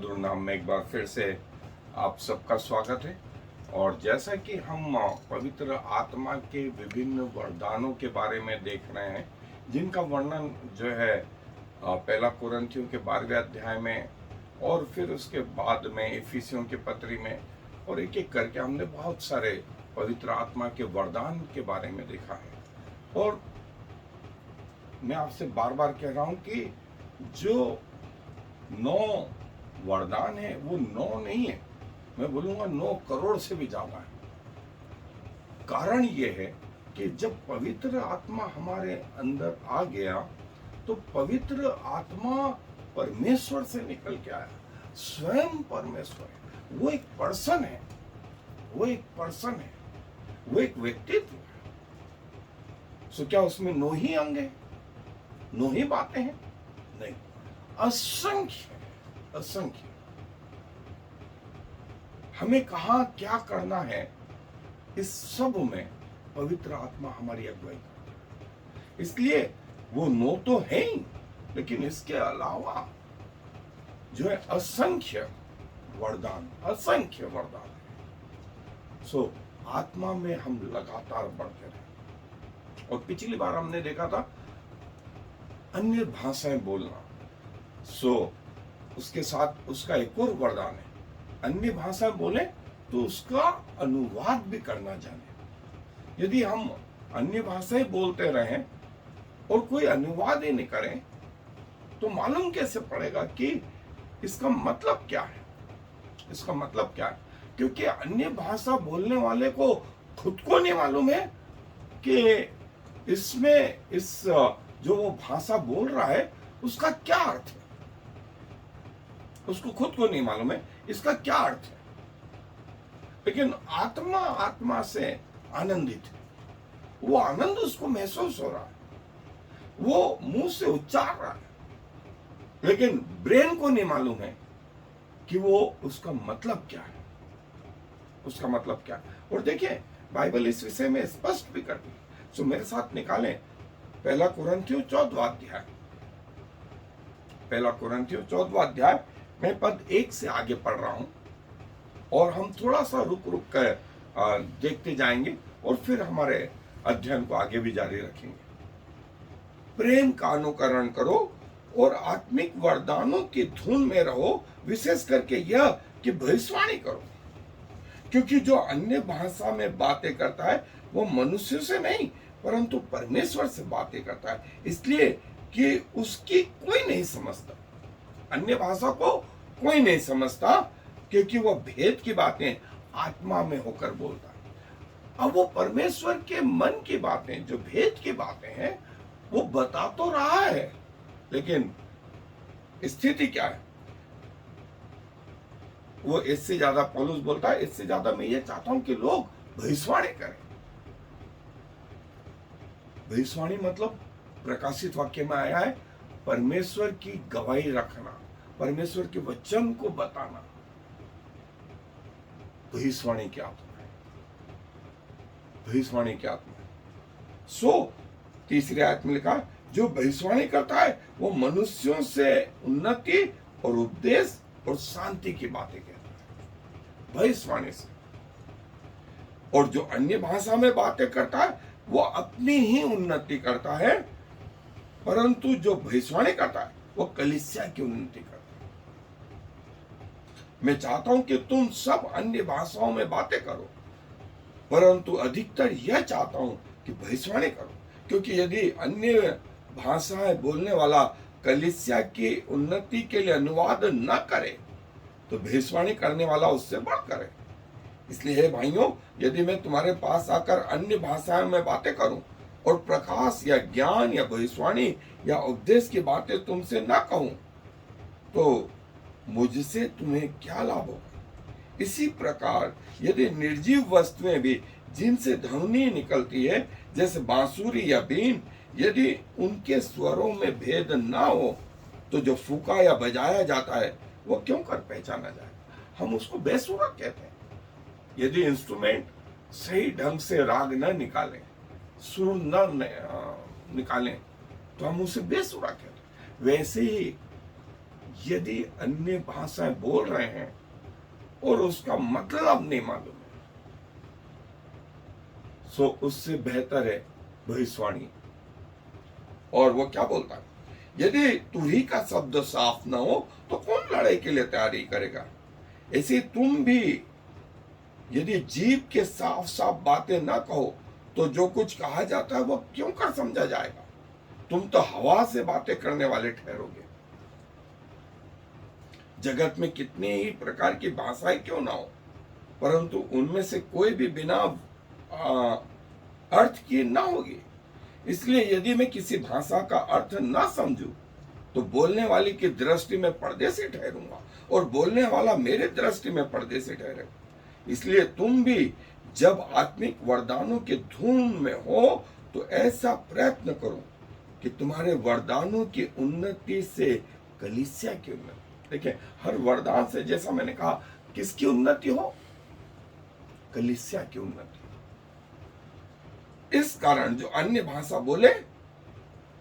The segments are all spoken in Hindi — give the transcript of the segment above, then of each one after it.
मधुर नाम में एक बार फिर से आप सबका स्वागत है। और जैसा कि हम पवित्र आत्मा के विभिन्न वरदानों के बारे में देख रहे हैं, जिनका वर्णन जो है पहला कुरिन्थियों के 12वें अध्याय में और फिर उसके बाद में इफिसियों के पत्री में, और एक एक करके हमने बहुत सारे पवित्र आत्मा के वरदान के बारे में देखा है। और मैं आपसे बार बार कह रहा हूं कि जो 9 वरदान है वो 9 नहीं है, मैं बोलूंगा 9 करोड़ से भी ज्यादा है। कारण ये है कि जब पवित्र आत्मा हमारे अंदर आ गया तो पवित्र आत्मा परमेश्वर से निकल के आया, स्वयं परमेश्वर है। वो एक पर्सन है, वो एक पर्सन है, वो एक व्यक्तित्व है। सो क्या उसमें 9 ही अंग है, 9 ही बातें हैं? नहीं, असंख्य, असंख्य। हमें कहां क्या करना है, इस सब में पवित्र आत्मा हमारी अगुवाई करता है। इसलिए वो 9 तो है ही, लेकिन इसके अलावा जो है असंख्य वरदान, असंख्य वरदान है। सो आत्मा में हम लगातार बढ़ते रहे। और पिछली बार हमने देखा था अन्य भाषाएं बोलना। सो उसके साथ उसका एक और वरदान है, अन्य भाषा बोले तो उसका अनुवाद भी करना जाने। यदि हम अन्य भाषाएं बोलते रहें और कोई अनुवाद ही नहीं करें तो मालूम कैसे पड़ेगा कि इसका मतलब क्या है, इसका मतलब क्या है? क्योंकि अन्य भाषा बोलने वाले को खुद को नहीं मालूम है कि इसमें इस जो वो भाषा बोल रहा है उसका क्या अर्थ है। उसको खुद को नहीं मालूम है इसका क्या अर्थ है, लेकिन आत्मा आत्मा से आनंदित है। वो आनंद उसको महसूस हो रहा है, वो मुंह से उच्चार रहा है, लेकिन ब्रेन को नहीं मालूम है कि वो उसका मतलब क्या है, उसका मतलब क्या है। और देखिए बाइबल इस विषय में स्पष्ट भी करती है। सो मेरे साथ निकालें पहला कुरिन्थियों 14वां अध्याय, पहला कुरिन्थियों 14वां अध्याय मैं पद 1 से आगे पढ़ रहा हूं, और हम थोड़ा सा रुक रुक कर देखते जाएंगे और फिर हमारे अध्ययन को आगे भी जारी रखेंगे। प्रेम का अनुकरण करो और आत्मिक वरदानों की धुन में रहो, विशेष करके यह कि भविष्यवाणी करो, क्योंकि जो अन्य भाषा में बातें करता है वो मनुष्य से नहीं परंतु परमेश्वर से बातें करता है, इसलिए कि उसकी कोई नहीं समझता। अन्य भाषा को कोई नहीं समझता क्योंकि वह भेद की बातें आत्मा में होकर बोलता है। अब वो परमेश्वर के मन की बातें, जो भेद की बातें हैं, वो बता तो रहा है, लेकिन स्थिति क्या है? वो इससे ज्यादा पौलुस बोलता है, इससे ज्यादा मैं ये चाहता हूं कि लोग भविष्यवाणी करें। भविष्यवाणी मतलब प्रकाशित वाक्य में आया है परमेश्वर की गवाही रखना, परमेश्वर के वचन को बताना। भविष्यवाणी की आत्मा है, भविष्यवाणी की आत्मा है। सो तीसरी आयत में लिखा, जो भविष्यवाणी करता है वो मनुष्यों से उन्नति और उपदेश और शांति की बातें कहता है, भविष्यवाणी से। और जो अन्य भाषा में बातें करता है वो अपनी ही उन्नति करता है, परंतु जो भविष्यवाणी करता है वो कलीसिया की उन्नति करता है। मैं चाहता हूं कि तुम सब अन्य भाषाओं में बातें करो, परंतु अधिकतर यह चाहता हूं कि भविष्यवाणी करो, क्योंकि यदि अन्य भाषाएं बोलने वाला कलीसिया की उन्नति के लिए अनुवाद न करे तो भविष्यवाणी करने वाला उससे बढ़कर है। इसलिए हे भाइयों, यदि मैं तुम्हारे पास आकर अन्य भाषाओं में बातें करूं और प्रकाश या ज्ञान या भविष्यवाणी या उपदेश की बातें तुमसे ना कहूं तो मुझसे तुम्हें क्या लाभ होगा? इसी प्रकार यदि निर्जीव वस्तुएं भी जिनसे ध्वनि निकलती है, जैसे बांसुरी या बीन, यदि उनके स्वरों में भेद ना हो तो जो फूका या बजाया जाता है वो क्यों कर पहचाना जाए? हम उसको बेसुरा कहते हैं। यदि इंस्ट्रूमेंट सही ढंग से राग न निकालें, सुर न निकालें तो हम उसे बेसुरा कहते हैं। वैसे ही यदि अन्य भाषाएं बोल रहे हैं और उसका मतलब नहीं मालूम है, सो उससे बेहतर है भविष्यवाणी। और वो क्या बोलता है, यदि तुरी का शब्द साफ ना हो तो कौन लड़ाई के लिए तैयारी करेगा। ऐसे तुम भी यदि जीभ के साफ साफ बातें ना कहो तो जो कुछ कहा जाता है वो क्यों कर समझा जाएगा। तुम तो हवा से बातें करने वाले ठहरोगे। जगत में कितनी ही प्रकार की भाषाएं क्यों ना हो, परंतु उनमें से कोई भी बिना अर्थ की ना होगी। इसलिए यदि मैं किसी भाषा का अर्थ ना समझूं तो बोलने वाले की दृष्टि में परदेसी ठहरूंगा और बोलने वाला मेरे दृष्टि में परदेसी ठहरेगा। इसलिए तुम भी जब आत्मिक वरदानों के धूम में हो तो ऐसा प्रयत्न करो कि तुम्हारे वरदानों की उन्नति से कलीसिया की उन्नति। देखिए, हर वरदान से, जैसा मैंने कहा, किसकी उन्नति हो, कलीसिया की उन्नति। इस कारण जो अन्य भाषा बोले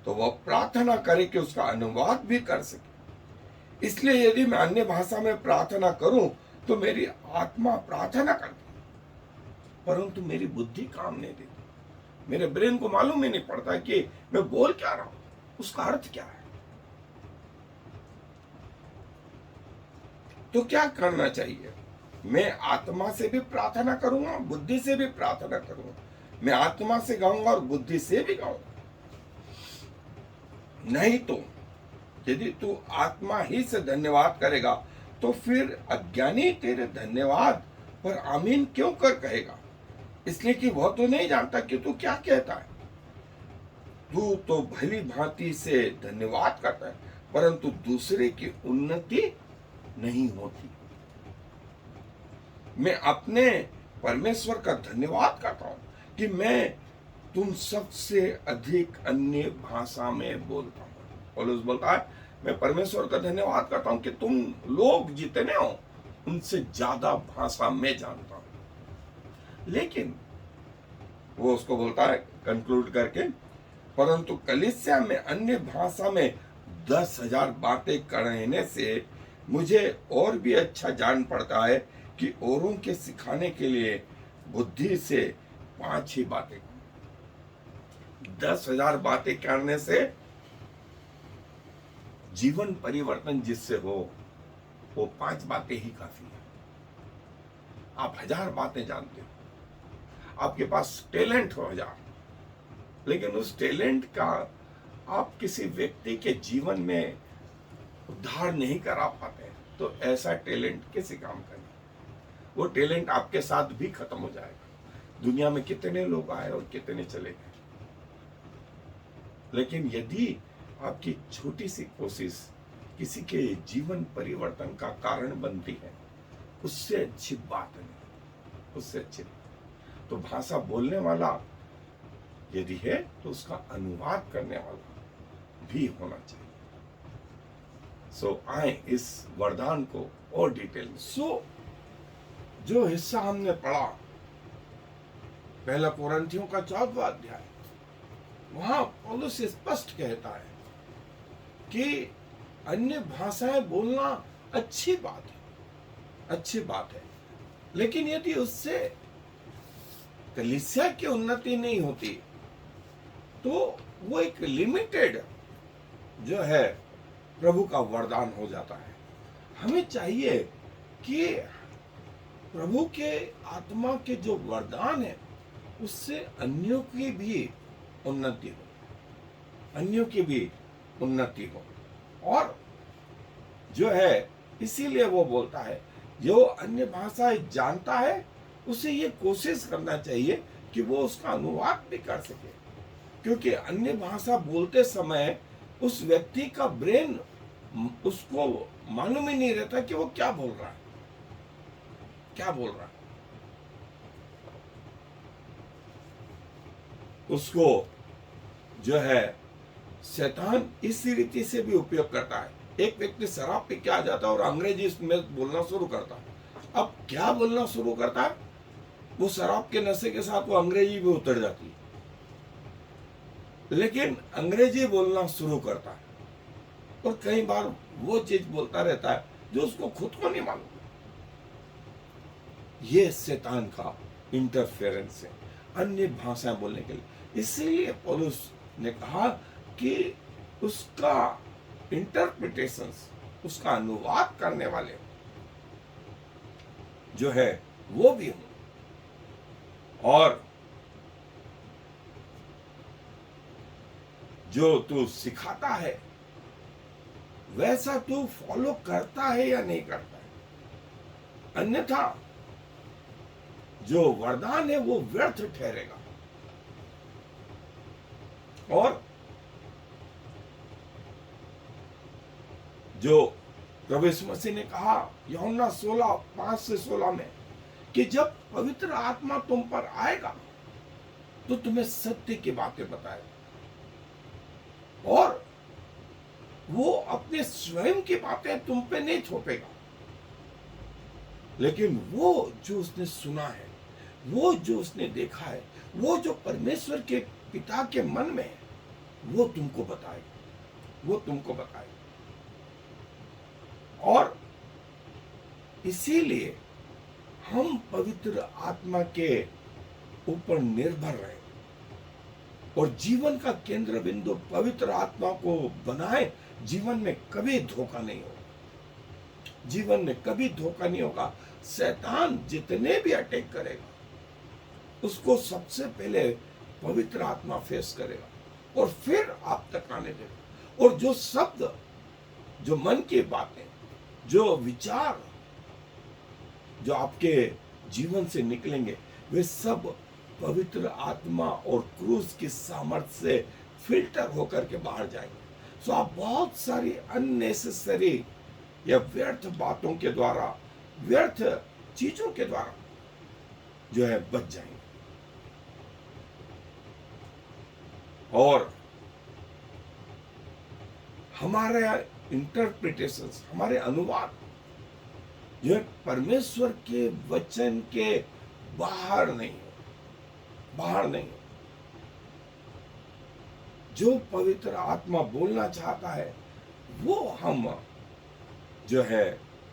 तो वह प्रार्थना करे कि उसका अनुवाद भी कर सके। इसलिए यदि मैं अन्य भाषा में प्रार्थना करूं तो मेरी आत्मा प्रार्थना करती, परंतु मेरी बुद्धि काम नहीं देती। मेरे ब्रेन को मालूम ही नहीं पड़ता कि मैं बोल क्या रहा हूं, उसका अर्थ क्या है। तो क्या करना चाहिए, मैं आत्मा से भी प्रार्थना करूंगा, बुद्धि से भी प्रार्थना करूंगा। मैं आत्मा से गाऊंगा और बुद्धि से भी गाऊंगा। नहीं तो यदि तू आत्मा ही से धन्यवाद करेगा तो फिर अज्ञानी तेरे धन्यवाद पर आमीन क्यों कर कहेगा, इसलिए कि वह तो नहीं जानता कि तू क्या कहता है। तू तो भली भांति से धन्यवाद करता है, परंतु दूसरे की उन्नति नहीं होती। मैं अपने परमेश्वर का धन्यवाद करता हूं कि मैं तुम सबसे अधिक अन्य भाषा में बोलता हूं। पौलुस बोलता है, मैं परमेश्वर का धन्यवाद करता हूं कि तुम लोग जितने हो उनसे ज्यादा भाषा में जानता हूं। लेकिन वो उसको बोलता है कंक्लूड करके, परंतु कलीसिया में अन्य भाषा में 10,000 बातें कहने से मुझे और भी अच्छा जान पड़ता है कि औरों के सिखाने के लिए बुद्धि से 5 ही बातें। 10,000 बातें करने से जीवन परिवर्तन जिससे हो वो 5 बातें ही काफी है। आप 1000 बातें जानते हो, आपके पास टैलेंट हो 1000, लेकिन उस टैलेंट का आप किसी व्यक्ति के जीवन में उद्धार नहीं करा पाते, तो ऐसा टैलेंट किसी काम का नहीं। वो टैलेंट आपके साथ भी खत्म हो जाएगा। दुनिया में कितने लोग आए और कितने चले गए, लेकिन यदि आपकी छोटी सी कोशिश किसी के जीवन परिवर्तन का कारण बनती है, उससे अच्छी बात नहीं, उससे अच्छी नहीं। तो भाषा बोलने वाला यदि है तो उसका अनुवाद करने वाला भी होना चाहिए। सो आए इस वरदान को और डिटेल में। जो हिस्सा हमने पढ़ा, पहला कोरिन्थियों का 4वां अध्याय, वहां पौलुस स्पष्ट कहता है कि अन्य भाषाएं बोलना अच्छी बात है, अच्छी बात है, लेकिन यदि उससे कलीसिया की उन्नति नहीं होती तो वो एक लिमिटेड जो है प्रभु का वरदान हो जाता है। हमें चाहिए कि प्रभु के आत्मा के जो वरदान है उससे अन्यों की भी उन्नति हो, अन्यों की भी उन्नति हो। और जो है, इसीलिए वो बोलता है जो अन्य भाषाएं जानता है उसे ये कोशिश करना चाहिए कि वो उसका अनुवाद भी कर सके, क्योंकि अन्य भाषा बोलते समय उस व्यक्ति का ब्रेन, उसको मालूम ही नहीं रहता कि वो क्या बोल रहा है, क्या बोल रहा है। उसको जो है शैतान इस रीति से भी उपयोग करता है। एक व्यक्ति शराब पी के आ जाता है और अंग्रेजी में बोलना शुरू करता है। अब क्या बोलना शुरू करता है, वो शराब के नशे के साथ वो अंग्रेजी भी उतर जाती है, लेकिन अंग्रेजी बोलना शुरू करता है। और कई बार वो चीज बोलता रहता है जो उसको खुद को नहीं मालूम। ये शैतान का इंटरफेरेंस है अन्य भाषाएं बोलने के लिए। इसीलिए पौलुस ने कहा कि उसका इंटरप्रिटेशन, उसका अनुवाद करने वाले जो है वो भी हूं, और जो तू सिखाता है वैसा तू फॉलो करता है या नहीं करता है, अन्यथा जो वरदान है वो व्यर्थ ठहरेगा। और जो प्रभु यीशु मसीह ने कहा यूहन्ना 16:5-16 में कि जब पवित्र आत्मा तुम पर आएगा तो तुम्हें सत्य की बातें बताएगा, और वो अपने स्वयं की बातें तुम पे नहीं थोपेगा, लेकिन वो जो उसने सुना है, वो जो उसने देखा है, वो जो परमेश्वर के पिता के मन में है, वो तुमको बताएगा, वो तुमको बताएगा। और इसीलिए हम पवित्र आत्मा के ऊपर निर्भर रहे और जीवन का केंद्र बिंदु पवित्र आत्मा को बनाए। जीवन में कभी धोखा नहीं होगा, जीवन में कभी धोखा नहीं होगा। शैतान जितने भी अटैक करेगा उसको सबसे पहले पवित्र आत्मा फेस करेगा और फिर आप तक आने देगा। और जो शब्द, जो मन की बातें, जो विचार जो आपके जीवन से निकलेंगे वे सब पवित्र आत्मा और क्रूस की सामर्थ्य से फिल्टर होकर के बाहर जाएंगे। सो आप बहुत सारी अननेसेसरी या व्यर्थ बातों के द्वारा, व्यर्थ चीजों के द्वारा जो है बच जाएंगे। और हमारे इंटरप्रिटेशंस, हमारे अनुवाद जो है परमेश्वर के वचन के बाहर नहीं है, बाहर नहीं है। जो पवित्र आत्मा बोलना चाहता है वो हम जो है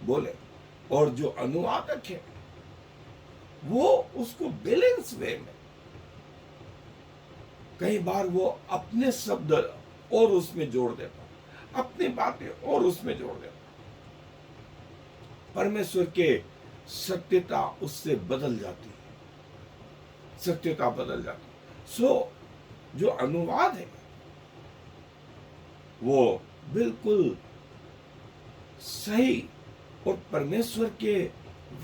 बोले, और जो अनुवादक है वो उसको बैलेंस वे में, कई बार वो अपने शब्द और उसमें जोड़ देता, अपनी बातें और उसमें जोड़ देता। परमेश्वर के सत्यता उससे बदल जाती है, सत्यता बदल जाती है। सो जो अनुवाद है वो बिल्कुल सही और परमेश्वर के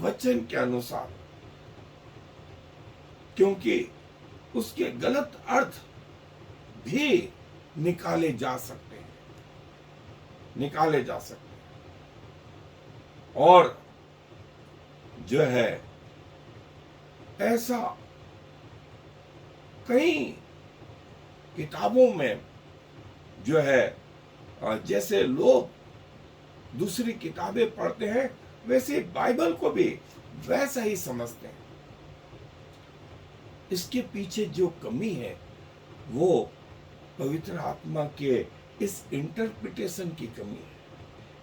वचन के अनुसार, क्योंकि उसके गलत अर्थ भी निकाले जा सकते हैं, निकाले जा सकते हैं। और जो है ऐसा कई किताबों में जो है, जैसे लोग दूसरी किताबें पढ़ते हैं वैसे बाइबल को भी वैसा ही समझते हैं। इसके पीछे जो कमी है वो पवित्र आत्मा के इस इंटरप्रिटेशन की कमी है,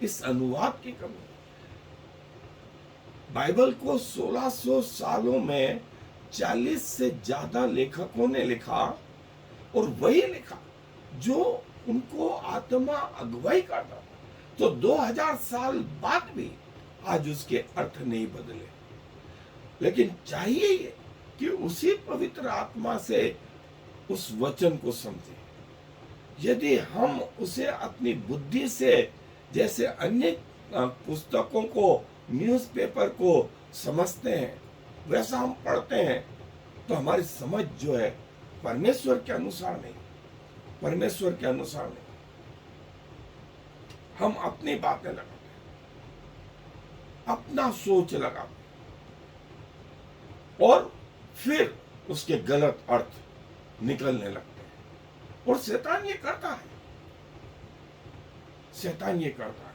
इस अनुवाद की कमी है। बाइबल को 1600 सालों में 40 से ज्यादा लेखकों ने लिखा, और वही लिखा जो उनको आत्मा अगुवाई करता था। तो 2000 साल बाद भी आज उसके अर्थ नहीं बदले, लेकिन चाहिए ये कि उसी पवित्र आत्मा से उस वचन को समझें। यदि हम उसे अपनी बुद्धि से, जैसे अन्य पुस्तकों को, न्यूज़पेपर को समझते हैं, वैसा हम पढ़ते हैं, तो हमारी समझ जो है परमेश्वर के अनुसार नहीं, परमेश्वर के अनुसार नहीं। हम अपनी बातें लगाते हैं, अपना सोच लगाते हैं, और फिर उसके गलत अर्थ निकलने लगते हैं। और शैतान ये करता है, शैतान ये करता है।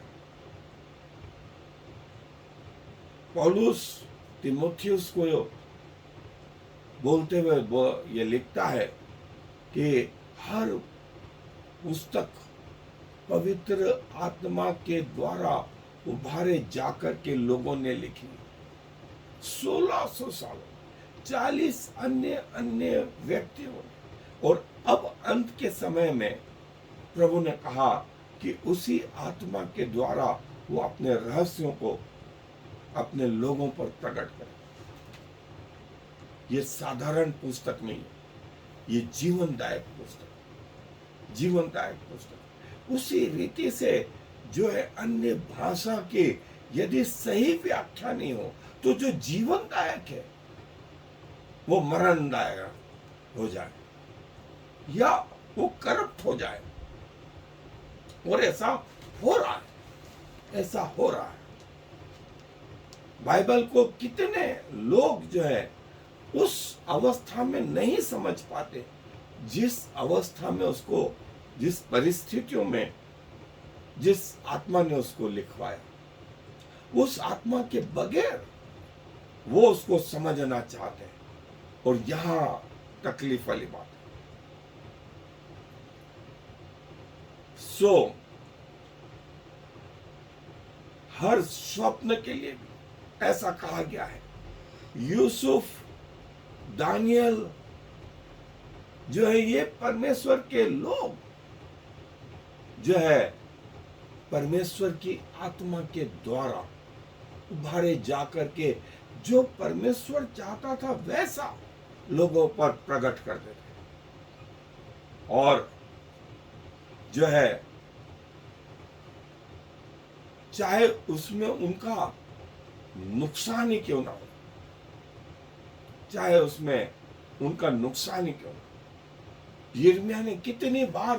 पौलुस तीमुथियुस को बोलते हुए ये लिखता है कि हर पुस्तक पवित्र आत्मा के द्वारा उभारे जाकर के लोगों ने लिखी। 1600 सालों 40 अन्य अन्य व्यक्तियों ने, और अब अंत के समय में प्रभु ने कहा कि उसी आत्मा के द्वारा वो अपने रहस्यों को अपने लोगों पर प्रकट करे। ये साधारण पुस्तक नहीं है, ये जीवनदायक पुस्तक, जीवनदायक पुस्तक। उसी रीति से जो है अन्य भाषा के यदि सही व्याख्या नहीं हो तो जो जीवनदायक है वो मरणदायक हो जाए या वो करप्ट हो जाए। और ऐसा हो रहा है, ऐसा हो रहा है। बाइबल को कितने लोग जो है उस अवस्था में नहीं समझ पाते जिस अवस्था में उसको, जिस परिस्थितियों में जिस आत्मा ने उसको लिखवाया, उस आत्मा के बगैर वो उसको समझना चाहते हैं। और यहां तकलीफ वाली बात है। हर स्वप्न के लिए भी ऐसा कहा गया है। यूसुफ, दानियल जो है ये परमेश्वर के लोग जो है परमेश्वर की आत्मा के द्वारा उभारे जाकर के जो परमेश्वर चाहता था वैसा लोगों पर प्रकट करते थे। और जो है चाहे उसमें उनका नुकसान ही क्यों ना हो, चाहे उसमें उनका नुकसान ही क्यों ना हो। यिर्मयाह ने कितनी बार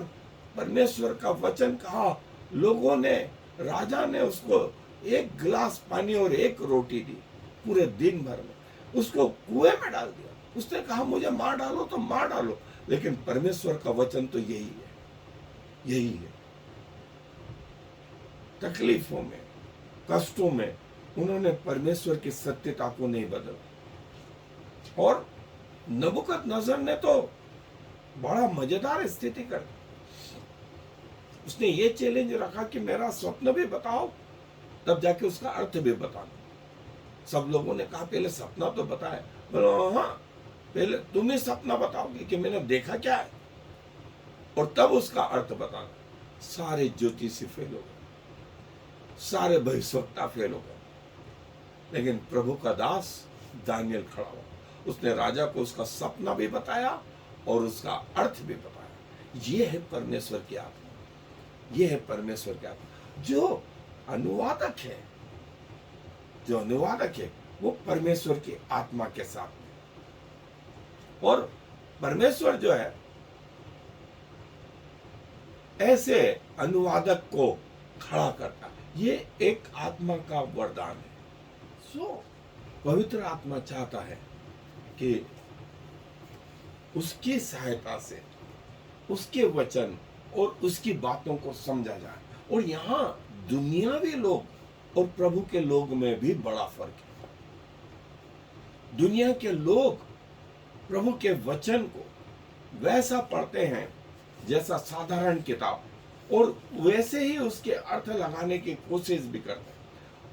परमेश्वर का वचन कहा, लोगों ने, राजा ने उसको एक गिलास पानी और एक रोटी दी पूरे दिन भर में, उसको कुएं में डाल दिया। उसने कहा मुझे मार डालो तो मार डालो, लेकिन परमेश्वर का वचन तो यही है, यही है। तकलीफों में, कष्टों में उन्होंने परमेश्वर की सत्यता को नहीं बदला। और नबूकदनेस्सर ने तो बड़ा मजेदार स्थिति कर दी। उसने ये चैलेंज रखा कि मेरा स्वप्न भी बताओ, तब जाके उसका अर्थ भी बताना। सब लोगों ने कहा पहले सपना तो बताए। बोलो हाँ, पहले तुम ही सपना बताओगे कि मैंने देखा क्या है, और तब उसका अर्थ बताना। सारे ज्योतिषी फेल हो गए, सारे भविष्यवक्ता फेल हो गए, लेकिन प्रभु का दास दानियल खड़ा हुआ। उसने राजा को उसका सपना भी बताया और उसका अर्थ भी बताया। ये है परमेश्वर की आत्मा, ये है परमेश्वर की आत्मा। जो अनुवादक है, जो अनुवादक है वो परमेश्वर की आत्मा के साथ में। और परमेश्वर जो है ऐसे अनुवादक को खड़ा करता है। ये एक आत्मा का वरदान है। पवित्र आत्मा चाहता है कि उसकी सहायता से उसके वचन और उसकी बातों को समझा जाए। और यहाँ दुनियावी लोग और प्रभु के लोग में भी बड़ा फर्क है। दुनिया के लोग प्रभु के वचन को वैसा पढ़ते हैं जैसा साधारण किताब, और वैसे ही उसके अर्थ लगाने की कोशिश भी करते हैं।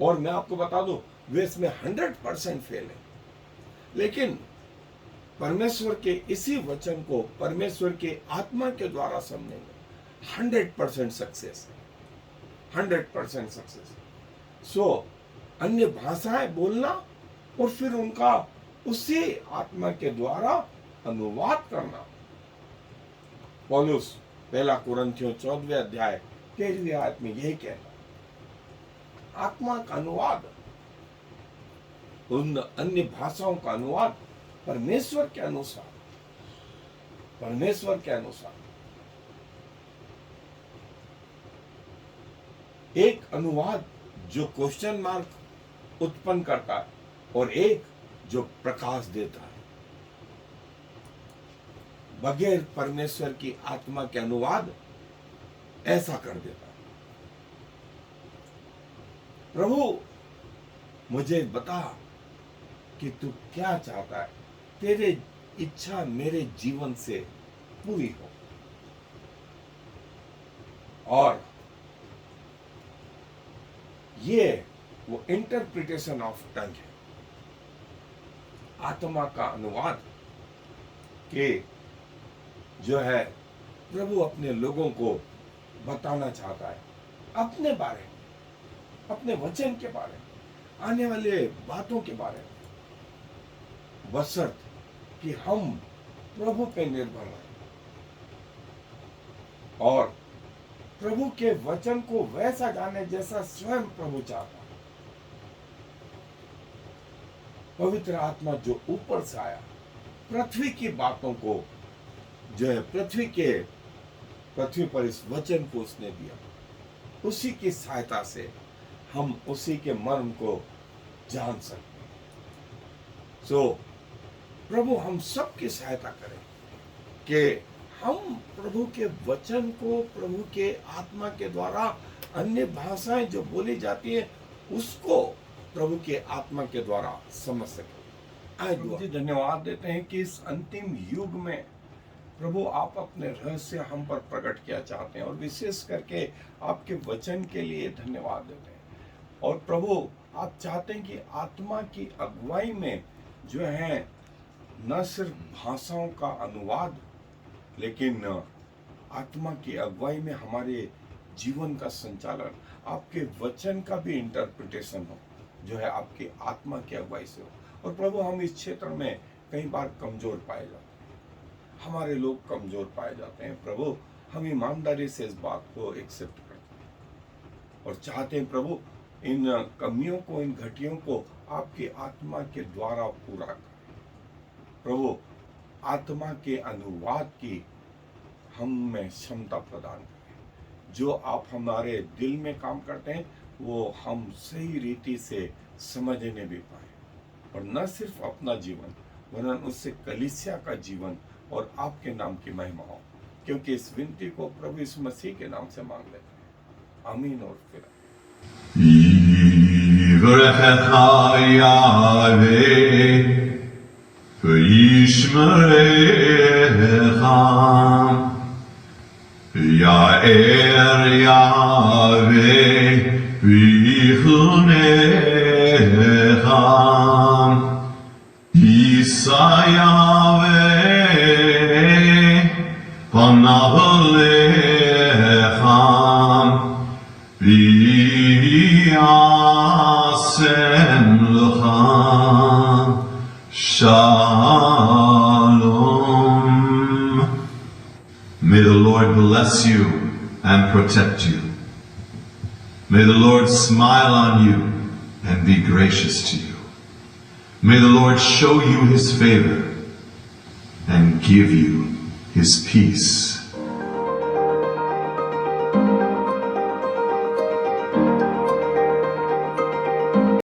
और मैं आपको बता दूं, वे इसमें 100% फेल है। लेकिन परमेश्वर के इसी वचन को परमेश्वर के आत्मा के द्वारा समझने में 100% सक्सेस है, 100% सक्सेस। अन्य भाषाएं बोलना और फिर उनका उसी आत्मा के द्वारा अनुवाद करना। पौलुस पहला कुरिन्थियों 14वें अध्याय 13वीं आयत में यही कहता, आत्मा का अनुवाद, उन अन्य भाषाओं का अनुवाद परमेश्वर के अनुसार, परमेश्वर के अनुसार। एक अनुवाद जो क्वेश्चन मार्क उत्पन्न करता है और एक जो प्रकाश देता है। बगैर परमेश्वर की आत्मा के अनुवाद ऐसा कर देता है, प्रभु मुझे बता कि तू क्या चाहता है, तेरे इच्छा मेरे जीवन से पूरी हो। और ये वो इंटरप्रिटेशन ऑफ टंग है, आत्मा का अनुवाद के जो है प्रभु अपने लोगों को बताना चाहता है अपने बारे में, अपने वचन के बारे में, आने वाले बातों के बारे में, बशर्त कि हम प्रभु पे निर्भर रहें और प्रभु के वचन को वैसा जाने जैसा स्वयं प्रभु चाहता है। पवित्र आत्मा जो ऊपर से आया, पृथ्वी की बातों को जो है पृथ्वी पर इस वचन को उसने दिया, उसी की सहायता से हम उसी के मर्म को जान सकते हैं। सो प्रभु हम सब की सहायता करें कि हम प्रभु के वचन को, प्रभु के आत्मा के द्वारा अन्य भाषाएं जो बोली जाती है उसको प्रभु के आत्मा के द्वारा समझ सके। आज जी धन्यवाद देते हैं कि इस अंतिम युग में प्रभु आप अपने रहस्य हम पर प्रकट किया चाहते हैं और विशेष करके आपके वचन के लिए धन्यवाद देते हैं। और प्रभु आप चाहते हैं कि आत्मा की अगुवाई में जो है न सिर्फ भाषाओं का अनुवाद, लेकिन आत्मा की अगुवाई में हमारे जीवन का संचालन, आपके वचन का भी इंटरप्रिटेशन हो, जो है आपकी आत्मा की अगुवाई से हो। और प्रभु हम इस क्षेत्र में कई बार कमजोर पाए जाते हैं, हमारे लोग कमजोर पाए जाते हैं। प्रभु हम ईमानदारी से इस बात को एक्सेप्ट करते हैं और चाहते हैं प्रभु इन कमियों को, इन घटियों को आपकी आत्मा के द्वारा पूरा करें। प्रभु आत्मा के अनुवाद की हम में क्षमता प्रदान करें, जो आप हमारे दिल में काम करते हैं वो हम सही रीति से समझने भी पाए और न सिर्फ अपना जीवन वरन उससे कलीसिया का जीवन और आपके नाम की महिमा हो, क्योंकि इस विनती को प्रभु यीशु मसीह के नाम से मांग लेते हैं, आमीन। और फिर Ya'er Yahweh v'yichunecha Yisa Yahweh panav alecha v'yasem lecha Shalom. May the Lord bless you and protect you. May the Lord smile on you and be gracious to you. May the Lord show you his favor and give you his peace.